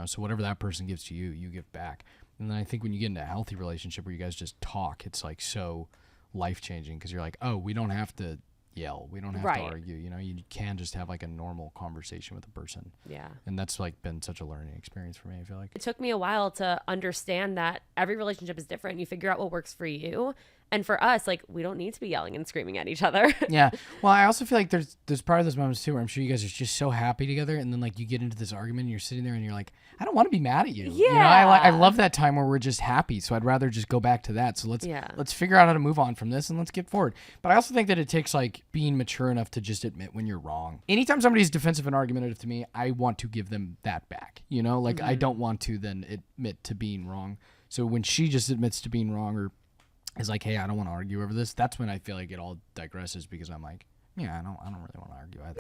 So whatever that person gives to you, you give back. And then I think when you get into a healthy relationship where you guys just talk, it's like so life-changing because you're like, oh, we don't have to yell. We don't have to argue. You can just have like a normal conversation with a person. Yeah. And that's like been such a learning experience for me, I feel like. It took me a while to understand that every relationship is different. You figure out what works for you. And for us, like, we don't need to be yelling and screaming at each other. Yeah. Well, I also feel like there's part of those moments too where I'm sure you guys are just so happy together, and then like you get into this argument and you're sitting there and you're like, I don't want to be mad at you. Yeah. I love that time where we're just happy. So I'd rather just go back to that. So let's figure out how to move on from this and let's get forward. But I also think that it takes like being mature enough to just admit when you're wrong. Anytime somebody's defensive and argumentative to me, I want to give them that back. I don't want to then admit to being wrong. So when she just admits to being wrong or is like, hey, I don't want to argue over this, that's when I feel like it all digresses because I'm like, yeah, I don't really want to argue either.